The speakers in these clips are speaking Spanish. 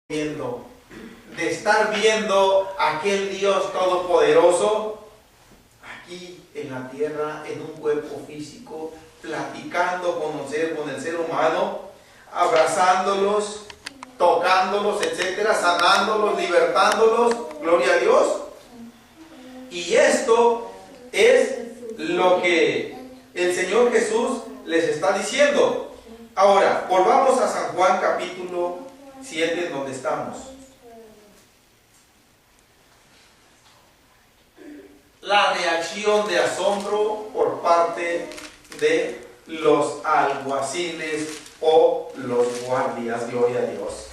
viendo, de estar viendo aquel Dios todopoderoso aquí en la tierra, en un cuerpo físico, platicando con el ser humano, abrazándolos, tocándolos, etcétera, sanándolos, libertándolos, gloria a Dios. Y esto es lo que el Señor Jesús les está diciendo. Ahora, volvamos a San Juan capítulo 7, en donde estamos. La reacción de asombro por parte de los alguaciles o los guardias, gloria a Dios.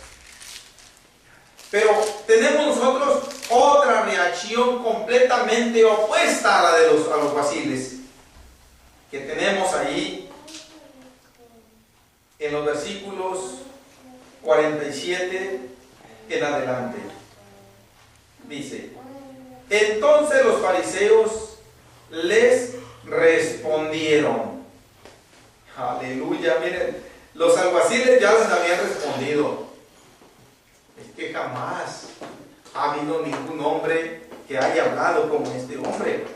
Pero tenemos nosotros otra reacción completamente opuesta a la de los alguaciles, que tenemos ahí en los versículos 47 en adelante. Dice: entonces los fariseos les respondieron. Aleluya, miren, los alguaciles ya les habían respondido. Es que jamás ha habido ningún hombre que haya hablado como este hombre.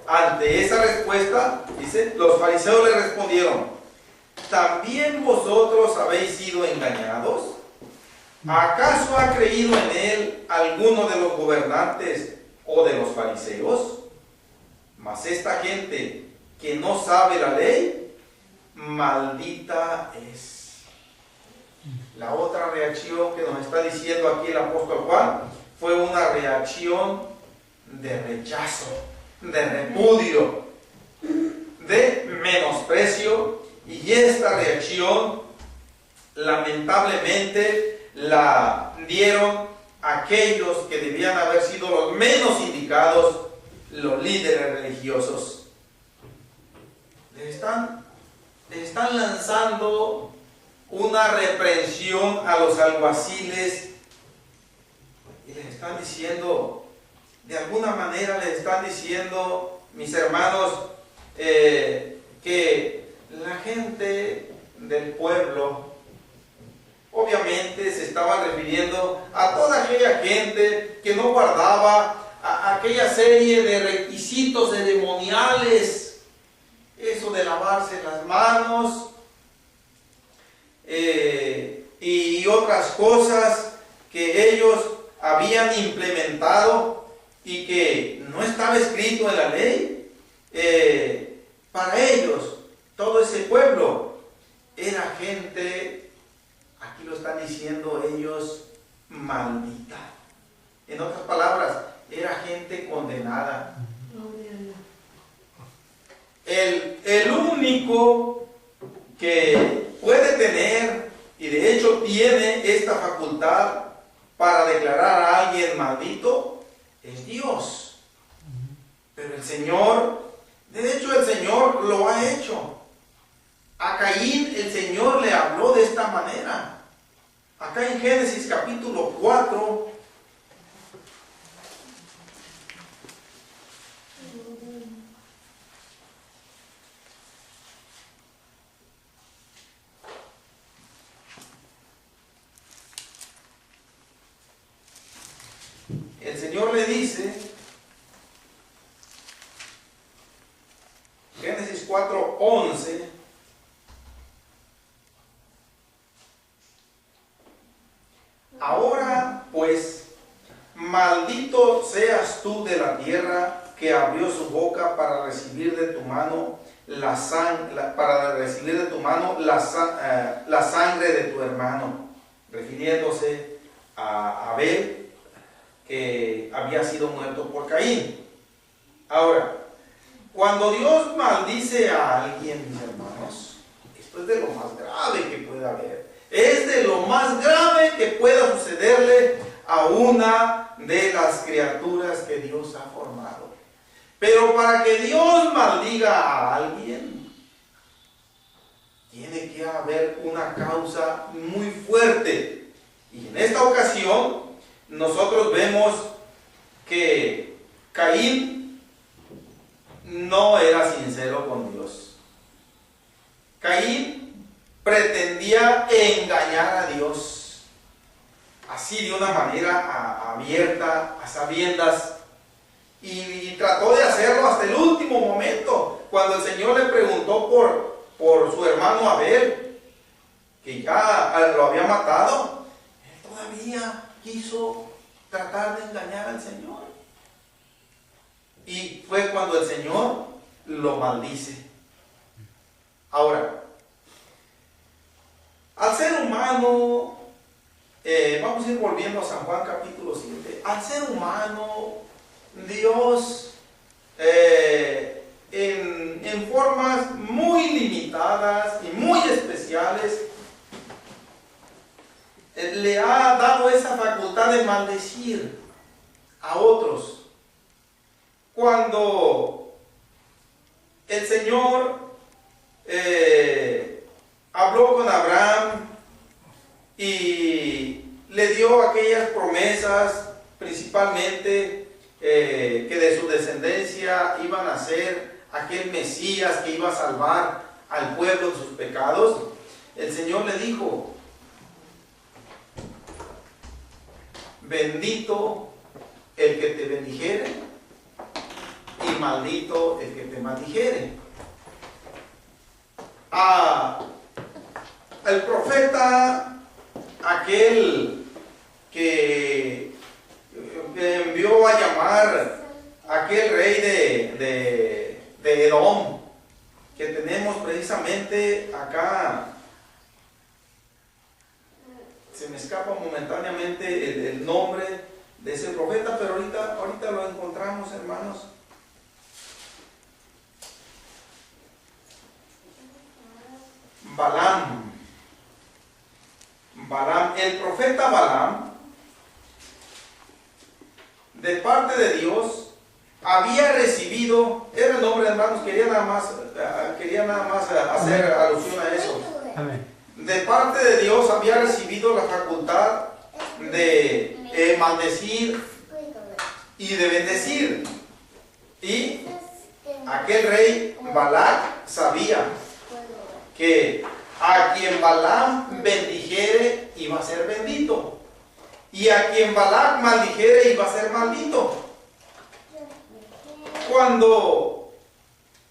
Ante esa respuesta, dice, los fariseos le respondieron: ¿también vosotros habéis sido engañados? ¿Acaso ha creído en él alguno de los gobernantes o de los fariseos? Mas esta gente que no sabe la ley, maldita es. La otra reacción que nos está diciendo aquí el apóstol Juan fue una reacción de rechazo, de repudio, de menosprecio. Y esta reacción, lamentablemente, la dieron aquellos que debían haber sido los menos indicados, los líderes religiosos. Les están lanzando una reprensión a los alguaciles y les están diciendo, de alguna manera les están diciendo, mis hermanos, que la gente del pueblo, obviamente se estaban refiriendo a toda aquella gente que no guardaba aquella serie de requisitos ceremoniales, eso de lavarse las manos y otras cosas que ellos habían implementado y que no estaba escrito en la ley. Para ellos, todo ese pueblo era gente, aquí lo están diciendo ellos, maldita. En otras palabras, era gente condenada. El único que puede tener, y de hecho tiene esta facultad para declarar a alguien maldito, es Dios. Pero el Señor, de hecho el Señor lo ha hecho. A Caín el Señor le habló de esta manera. Acá en Génesis capítulo 4, el Señor le dice, Génesis 4:11, ahora pues, maldito seas tú de la tierra que abrió su boca para recibir de tu mano la sangre de tu hermano, refiriéndose a Abel, que había sido muerto por Caín. Ahora, cuando Dios maldice a alguien, mis hermanos, esto es de lo más grave que pueda haber. Es de lo más grave que pueda sucederle a una de las criaturas que Dios ha formado. Pero para que Dios maldiga a alguien, tiene que haber una causa muy fuerte. Y en esta ocasión, nosotros vemos que Caín no era sincero con Dios. Caín pretendía engañar a Dios. así de una manera abierta, a sabiendas, y trató de hacerlo hasta el último momento, cuando el Señor le preguntó por su hermano Abel, que ya lo había matado. Él todavía quiso tratar de engañar al Señor, y fue cuando el Señor lo maldice. Ahora, al ser humano, vamos a ir volviendo a San Juan capítulo 7. Al ser humano, Dios, en formas muy limitadas y muy especiales, le ha dado esa facultad de maldecir a otros. Cuando el Señor habló con Abraham y le dio aquellas promesas, principalmente que de su descendencia iban a ser aquel Mesías que iba a salvar al pueblo de sus pecados, el Señor le dijo: bendito el que te bendijere y maldito el que te maldijere. El profeta, aquel que envió a llamar a aquel rey de Edom, que tenemos precisamente acá, se me escapa momentáneamente el nombre de ese profeta, pero ahorita lo encontramos, hermanos. Balaam, el profeta Balaam, de parte de Dios, había recibido, era el nombre, hermanos, quería nada más hacer alusión a eso. Amén. De parte de Dios había recibido la facultad de maldecir y de bendecir. Y aquel rey Balac sabía que a quien Balaam bendijere iba a ser bendito, y a quien Balac maldijere iba a ser maldito.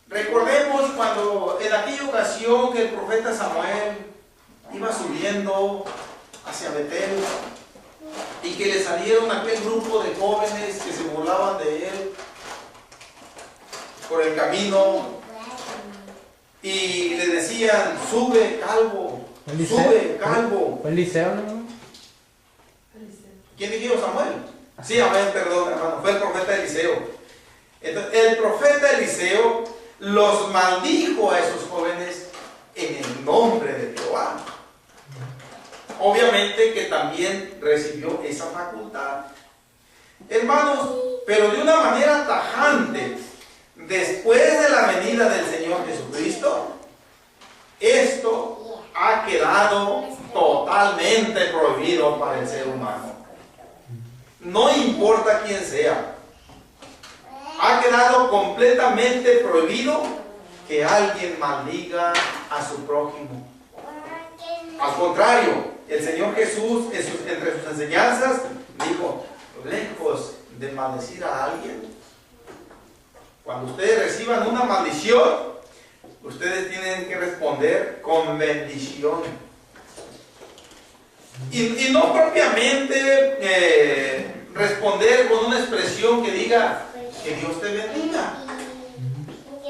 Recordemos cuando en aquella ocasión que el profeta Samuel iba subiendo hacia Betel y que le salieron aquel grupo de jóvenes que se burlaban de él por el camino y le decían: sube calvo, sube calvo. ¿Fue Eliseo, no? ¿Quién dijo? Samuel. Sí, amén, perdón, hermano, fue el profeta Eliseo. Entonces, el profeta Eliseo los maldijo a esos jóvenes en el nombre de Jehová. Obviamente que también recibió esa facultad, hermanos, pero de una manera tajante. Después de la venida del Señor Jesucristo, esto ha quedado totalmente prohibido para el ser humano. No importa quién sea, ha quedado completamente prohibido que alguien maldiga a su prójimo. Al contrario, el Señor Jesús, entre sus enseñanzas, dijo: lejos de maldecir a alguien, cuando ustedes reciban una maldición, ustedes tienen que responder con bendición. Y no propiamente responder con una expresión que diga: que Dios te bendiga.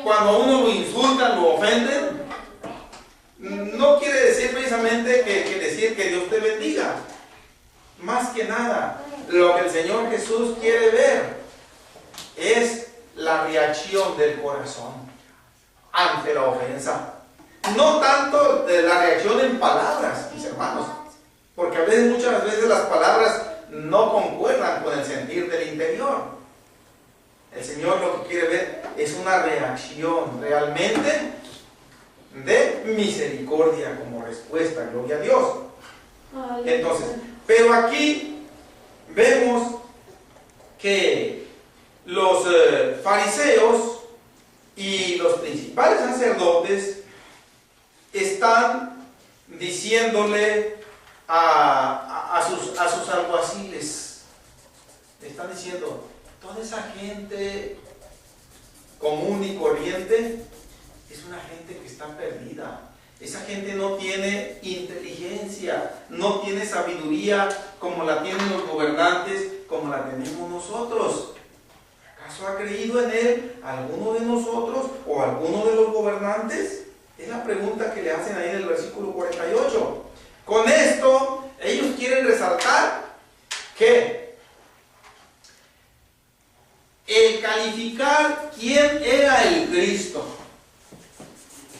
Cuando a uno lo insultan, lo ofenden, no quiere decir precisamente que decir que Dios te bendiga. Más que nada, lo que el Señor Jesús quiere ver es la reacción del corazón ante la ofensa. No tanto la reacción en palabras, mis hermanos, porque muchas veces las palabras no concuerdan con el sentir del interior. El Señor lo que quiere ver es una reacción realmente de misericordia como respuesta, gloria a Dios. Entonces, pero aquí vemos que los fariseos y los principales sacerdotes están diciéndole a a sus alguaciles. Le están diciendo, toda esa gente común y corriente es una gente que está perdida. Esa gente no tiene inteligencia, no tiene sabiduría como la tienen los gobernantes, como la tenemos nosotros. ¿Acaso ha creído en él alguno de nosotros o alguno de los gobernantes? Es la pregunta que le hacen ahí en el versículo 48. Con esto, ellos quieren resaltar que el calificar quién era el Cristo,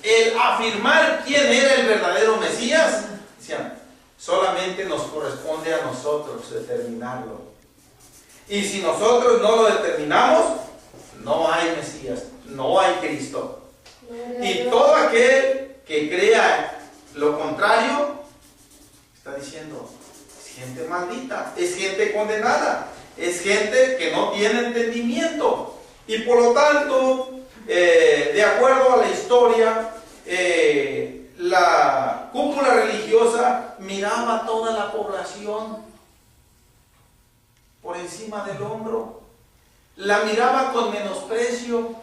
el afirmar quién era el verdadero Mesías, decían, solamente nos corresponde a nosotros determinarlo. Y si nosotros no lo determinamos, no hay Mesías, no hay Cristo. Y todo aquel que crea lo contrario, está diciendo, es gente maldita, es gente condenada, es gente que no tiene entendimiento. Y por lo tanto, de acuerdo a la historia, la cúpula religiosa miraba a toda la población por encima del hombro, la miraba con menosprecio,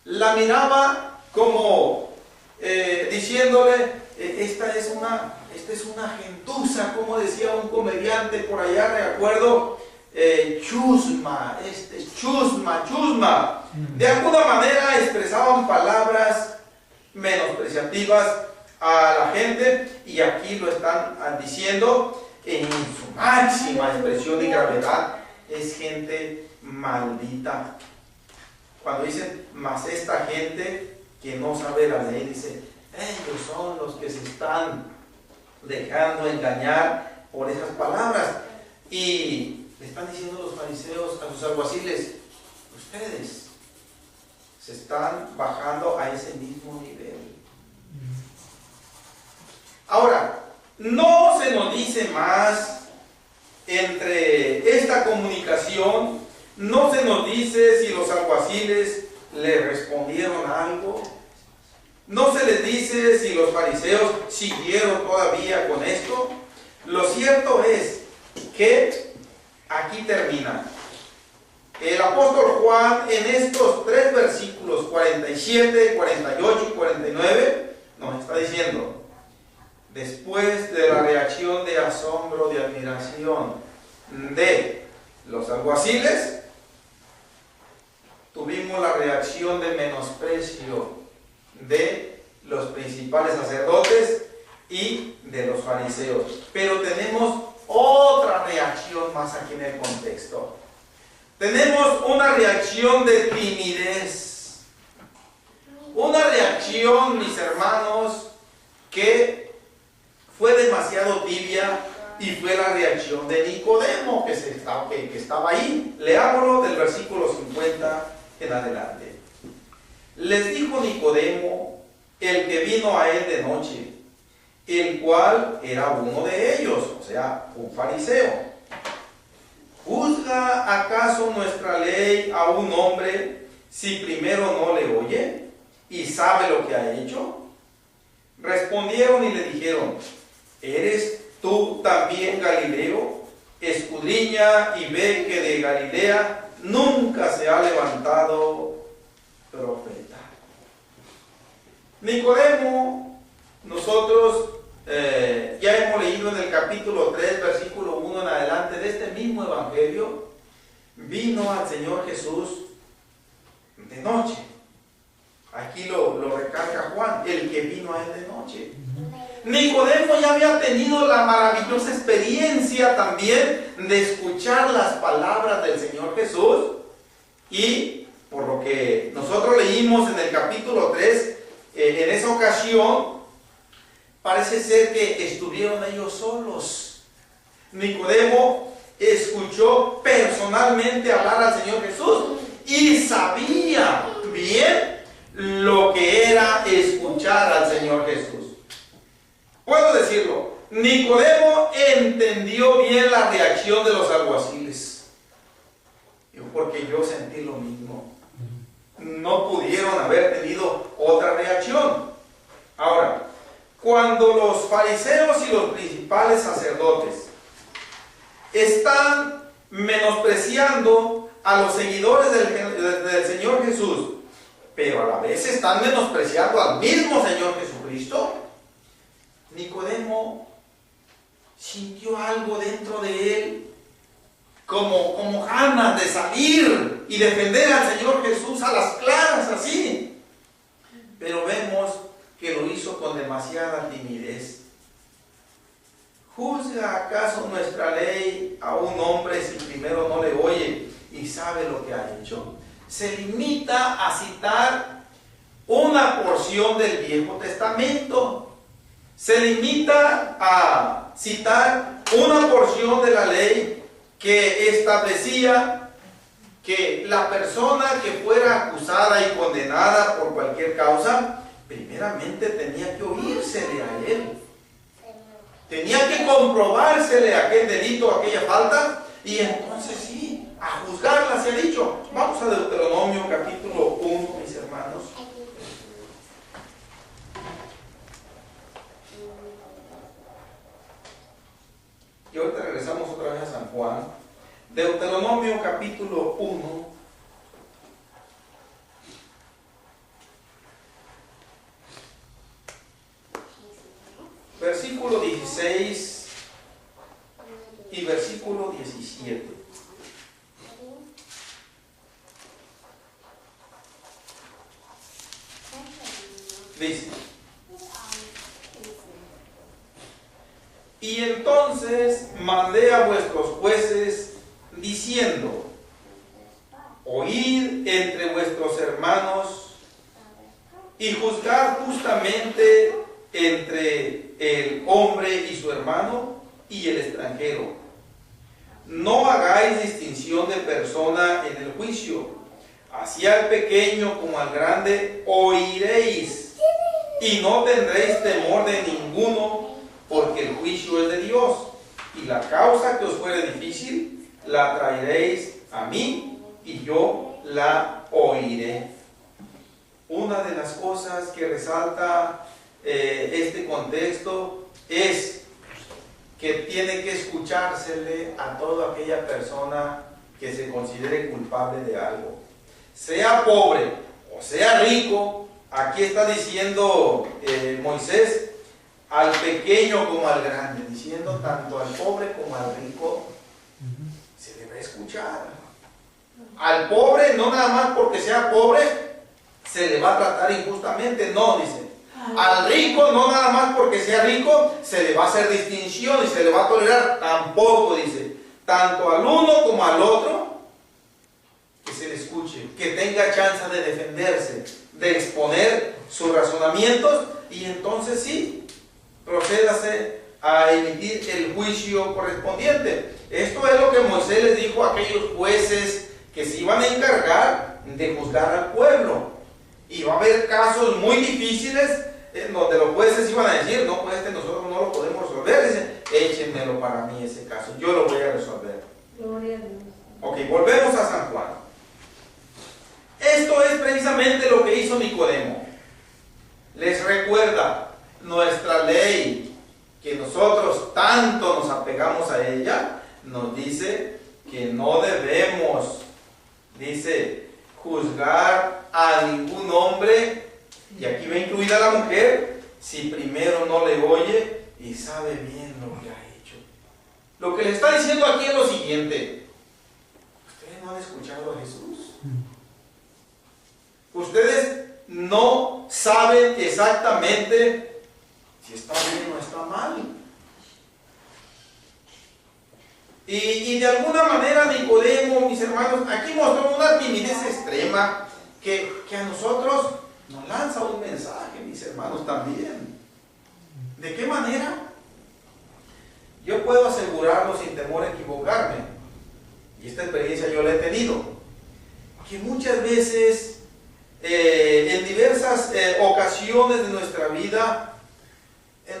la miraba como diciéndole, esta es una gentuza, como decía un comediante por allá, recuerdo, chusma, chusma. De alguna manera expresaban palabras menospreciativas a la gente, y aquí lo están diciendo en su máxima expresión y gravedad, es gente maldita. Cuando dicen, mas esta gente que no sabe la ley, dice, ellos son los que se están dejando engañar por esas palabras. Y le están diciendo los fariseos a sus alguaciles, ustedes se están bajando a ese mismo nivel. Ahora, no se nos dice más entre esta comunicación, no se nos dice si los alguaciles le respondieron algo, no se les dice si los fariseos siguieron todavía con esto. Lo cierto es que aquí termina. El apóstol Juan en estos 3 versículos 47, 48 y 49 nos está diciendo, después de la reacción de asombro, de admiración de los alguaciles, tuvimos la reacción de menosprecio de los principales sacerdotes y de los fariseos. Pero tenemos otra reacción más aquí en el contexto. Tenemos una reacción de timidez. Una reacción, mis hermanos, que fue demasiado tibia, y fue la reacción de Nicodemo que estaba ahí. Leámoslo del versículo 50 en adelante. Les dijo Nicodemo, el que vino a él de noche, el cual era uno de ellos, o sea, un fariseo. ¿Juzga acaso nuestra ley a un hombre si primero no le oye y sabe lo que ha hecho? Respondieron y le dijeron, ¿eres tú también Galileo? Escudriña y ve que de Galilea nunca se ha levantado profeta. Nicodemo, nosotros ya hemos leído en el capítulo 3, versículo 1 en adelante de este mismo evangelio, vino al Señor Jesús de noche. Aquí lo recarga Juan, el que vino a él de noche. Nicodemo ya había tenido la maravillosa experiencia también de escuchar las palabras del Señor Jesús, y por lo que nosotros leímos en el capítulo 3, en esa ocasión parece ser que estuvieron ellos solos. Nicodemo escuchó personalmente hablar al Señor Jesús y sabía bien lo que era escuchar al Señor Jesús. Puedo decirlo, Nicodemo entendió bien la reacción de los alguaciles, porque yo sentí lo mismo. No pudieron haber tenido otra reacción. Ahora, cuando los fariseos y los principales sacerdotes están menospreciando a los seguidores del Señor Jesús, pero a la vez están menospreciando al mismo Señor Jesucristo. Nicodemo sintió algo dentro de él, como ganas de salir y defender al Señor Jesús a las claras, así. Pero vemos que lo hizo con demasiada timidez. ¿Juzga acaso nuestra ley a un hombre si primero no le oye y sabe lo que ha hecho? Se limita a citar una porción del Viejo Testamento. Se limita a citar una porción de la ley que establecía que la persona que fuera acusada y condenada por cualquier causa, primeramente tenía que oírsele a él. Tenía que comprobársele aquel delito, aquella falta, y entonces sí, a juzgarla se ha dicho. Vamos a Deuteronomio capítulo 1, mis hermanos. Y ahorita regresamos otra vez a San Juan. Deuteronomio capítulo 1. Versículo 16 y versículo 17. Dice: y entonces mandé a vuestros jueces diciendo: oíd entre vuestros hermanos y juzgad justamente entre el hombre y su hermano y el extranjero. No hagáis distinción de persona en el juicio. Así al pequeño como al grande oiréis, y no tendréis temor de ninguno, porque el juicio es de Dios. Y la causa que os fuere difícil, la traeréis a mí, y yo la oiré. Una de las cosas que resalta este contexto es que tiene que escuchársele a toda aquella persona que se considere culpable de algo, sea pobre o sea rico. Aquí está diciendo Moisés, al pequeño como al grande, diciendo tanto al pobre como al rico se debe escuchar. Al pobre no nada más porque sea pobre se le va a tratar injustamente, no, dice. Al rico no nada más porque sea rico se le va a hacer distinción y se le va a tolerar, tampoco, dice. Tanto al uno como al otro, que se le escuche, que tenga chance de defenderse, de exponer sus razonamientos, y entonces sí, procédase a emitir el juicio correspondiente. Esto es lo que Moisés les dijo a aquellos jueces que se iban a encargar de juzgar al pueblo. Y va a haber casos muy difíciles en donde los jueces iban a decir: no, pues nosotros no lo podemos resolver. Dicen: échenmelo para mí ese caso, yo lo voy a resolver. Gloria a Dios. Ok, volvemos a San Juan. Esto es precisamente lo que hizo Nicodemo. Les recuerda nuestra ley, que nosotros tanto nos apegamos a ella, nos dice que no debemos, dice, juzgar a ningún hombre, y aquí va incluida la mujer, si primero no le oye y sabe bien lo que ha hecho. Lo que le está diciendo aquí es lo siguiente: ustedes no han escuchado a Jesús. Ustedes no saben exactamente si está bien o está mal. Y de alguna manera Nicodemo, mis hermanos, aquí mostró una timidez extrema que a nosotros nos lanza un mensaje, mis hermanos, también. ¿De qué manera? Yo puedo asegurarlo sin temor a equivocarme, y esta experiencia yo la he tenido, que muchas veces en diversas ocasiones de nuestra vida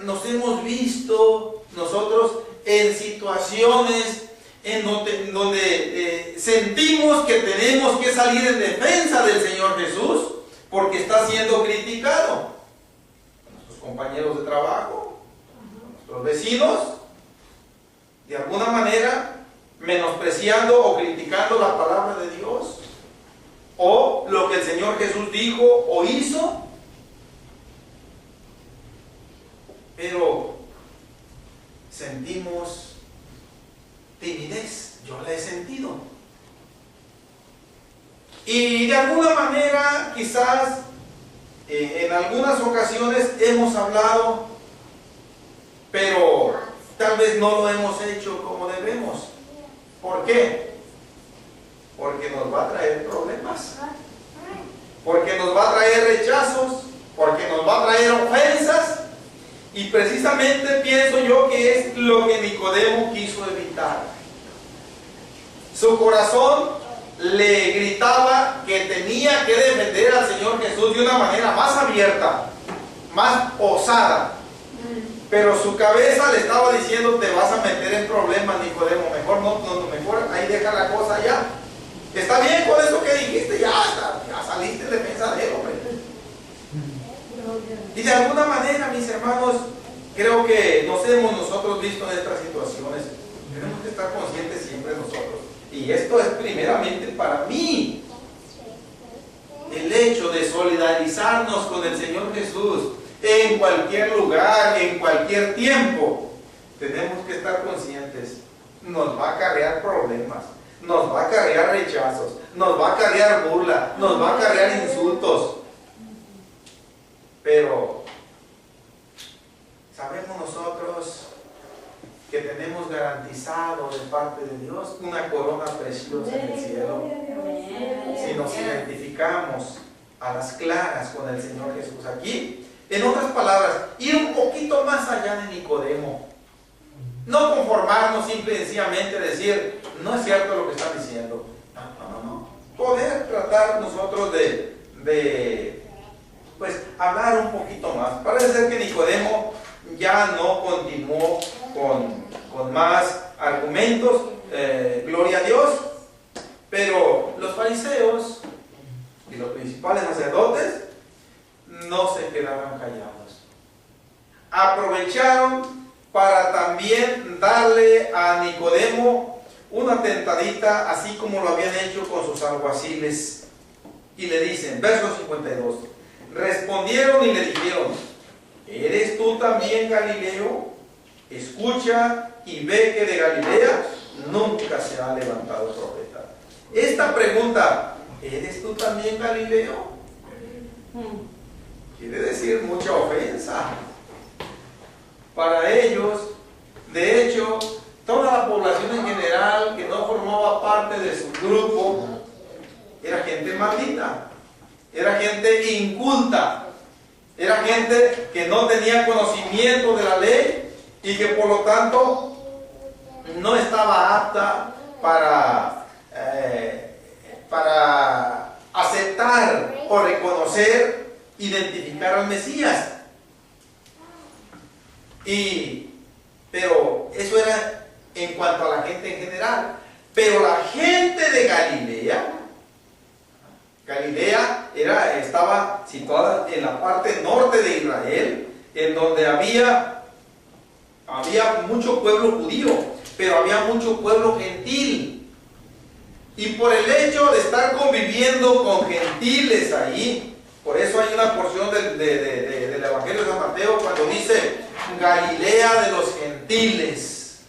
nos hemos visto nosotros en situaciones en donde sentimos que tenemos que salir en defensa del Señor Jesús porque está siendo criticado. Nuestros compañeros de trabajo, nuestros vecinos, de alguna manera menospreciando o criticando la palabra de Dios o lo que el Señor Jesús dijo o hizo, pero sentimos timidez. Yo la he sentido. Y de alguna manera, quizás en algunas ocasiones hemos hablado, pero tal vez no lo hemos hecho como debemos. ¿Por qué? Porque nos va a traer problemas, porque nos va a traer rechazos, porque nos va a traer ofensas, y precisamente pienso yo que es lo que Nicodemo quiso evitar. Su corazón le gritaba que tenía que defender al Señor Jesús de una manera más abierta, más osada, pero su cabeza le estaba diciendo: te vas a meter en problemas, Nicodemo, mejor mejor ahí deja la cosa ya. Está bien con eso que dijiste, ya saliste en defensa de él, hombre. Y de alguna manera, mis hermanos, creo que nos hemos nosotros visto en estas situaciones. Tenemos que estar conscientes siempre nosotros. Y esto es primeramente para mí. El hecho de solidarizarnos con el Señor Jesús en cualquier lugar, en cualquier tiempo, tenemos que estar conscientes. Nos va a acarrear problemas, nos va a acarrear rechazos, nos va a acarrear burla, nos va a acarrear insultos. Pero sabemos nosotros que tenemos garantizado de parte de Dios una corona preciosa en el cielo si nos identificamos a las claras con el Señor Jesús. Aquí, en otras palabras, ir un poquito más allá de Nicodemo. No conformarnos simple y sencillamente decir: no es cierto lo que están diciendo. No. Poder tratar nosotros de hablar un poquito más. Parece ser que Nicodemo ya no continuó con más argumentos, gloria a Dios, pero los fariseos y los principales sacerdotes no se quedaron callados. Aprovecharon para también darle a Nicodemo una tentadita, así como lo habían hecho con sus alguaciles. Y le dicen, verso 52, respondieron y le dijeron: ¿eres tú también Galileo? Escucha y ve que de Galilea nunca se ha levantado profeta. Esta pregunta, ¿eres tú también Galileo?, quiere decir mucha ofensa para ellos. De hecho, toda la población en general que no formaba parte de su grupo era gente maldita, era gente inculta, era gente que no tenía conocimiento de la ley y que por lo tanto no estaba apta para aceptar o reconocer, identificar al Mesías. Pero eso era en cuanto a la gente en general. Pero la gente de Galilea estaba situada en la parte norte de Israel, en donde había mucho pueblo judío, pero había mucho pueblo gentil. Y por el hecho de estar conviviendo con gentiles ahí, por eso hay una porción del Evangelio de San Mateo cuando dice Galilea de los gentiles,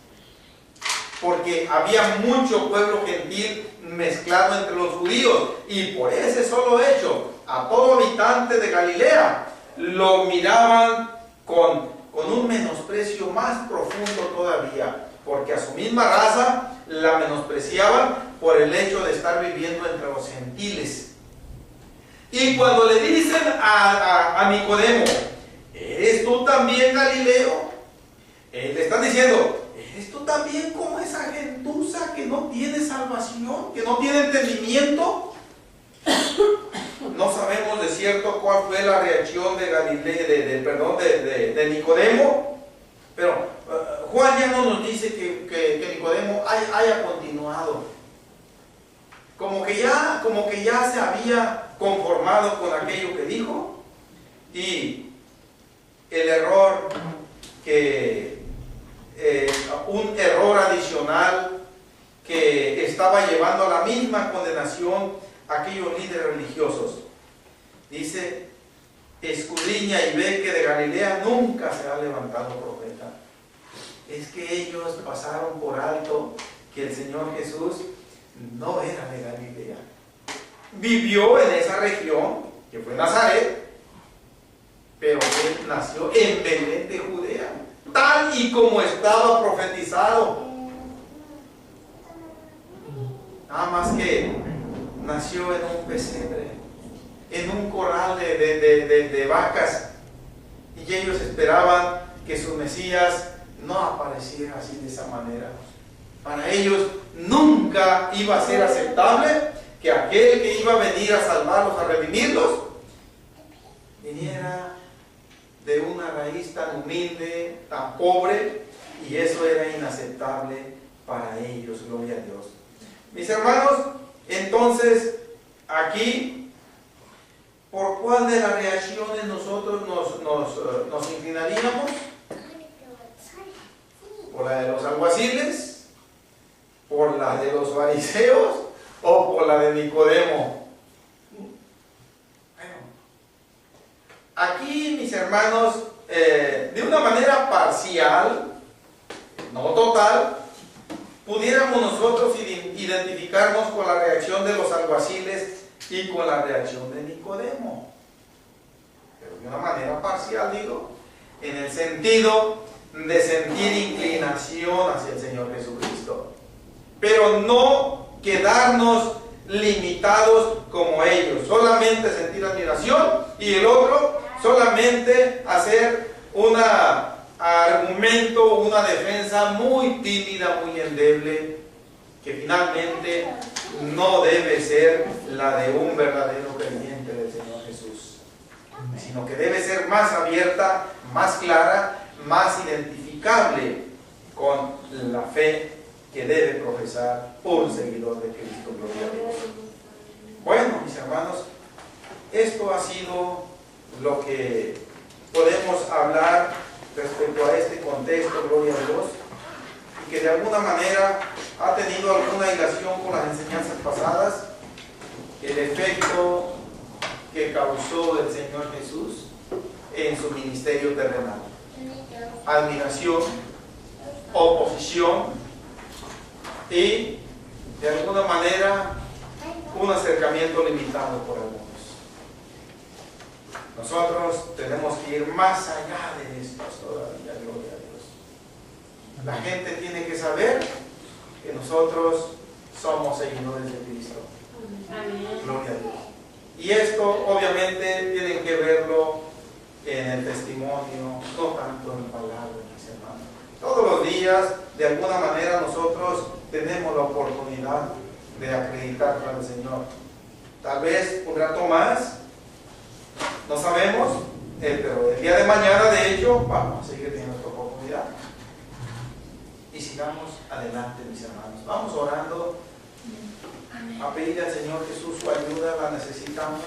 porque había mucho pueblo gentil mezclado entre los judíos, y por ese solo hecho a todo habitante de Galilea lo miraban con un menosprecio más profundo todavía, porque a su misma raza la menospreciaban por el hecho de estar viviendo entre los gentiles. Y cuando le dicen a Nicodemo, ¿eres tú también Galileo?, le están diciendo, ¿eres tú también como esa gentuza que no tiene salvación, que no tiene entendimiento? No sabemos de cierto cuál fue la reacción de Nicodemo, pero Juan ya no nos dice que Nicodemo haya continuado. Como que ya se había conformado con aquello que dijo, y el error un error adicional que estaba llevando a la misma condenación a aquellos líderes religiosos. Dice, escudriña y ve que de Galilea nunca se ha levantado profeta. Es que ellos pasaron por alto que el Señor Jesús no era de Galilea. Vivió en esa región, que fue Nazaret, pero él nació en Belén de Judea, tal y como estaba profetizado. Nada más que nació en un pesebre, en un corral de vacas, y ellos esperaban que su Mesías no apareciera así de esa manera. Para ellos nunca iba a ser aceptable que aquel que iba a venir a salvarlos, a redimirlos, viniera de una raíz tan humilde, tan pobre, y eso era inaceptable para ellos. Gloria a Dios. Mis hermanos, entonces aquí, ¿por cuál de las reacciones nosotros nos inclinaríamos? ¿Por la de los alguaciles? ¿Por la de los fariseos? ¿O por la de Nicodemo? Bueno, aquí, mis hermanos, de una manera parcial, no total, pudiéramos nosotros identificarnos con la reacción de los alguaciles y con la reacción de Nicodemo. Pero de una manera parcial, digo, en el sentido de sentir inclinación hacia el Señor Jesucristo. Pero no quedarnos limitados como ellos, solamente sentir admiración, y el otro solamente hacer un argumento, una defensa muy tímida, muy endeble, que finalmente no debe ser la de un verdadero creyente del Señor Jesús, sino que debe ser más abierta, más clara, más identificable con la fe que debe profesar un seguidor de Cristo. Gloria a Dios. Bueno, mis hermanos, esto ha sido lo que podemos hablar respecto a este contexto, gloria a Dios, y que de alguna manera ha tenido alguna relación con las enseñanzas pasadas, el efecto que causó el Señor Jesús en su ministerio terrenal. Admiración, oposición y de alguna manera un acercamiento limitado por algunos. Nosotros tenemos que ir más allá de esto todavía, gloria a Dios. La gente tiene que saber que nosotros somos seguidores de Cristo. Gloria a Dios. Y esto obviamente tienen que verlo en el testimonio, no tanto en palabras, mis hermanos. Todos los días, de alguna manera, nosotros tenemos la oportunidad de acreditar para el Señor. Tal vez un rato más, no sabemos, pero el día de mañana, de hecho, vamos a seguir teniendo esta oportunidad. Y sigamos adelante, mis hermanos. Vamos orando a pedir al Señor Jesús su ayuda, la necesitamos.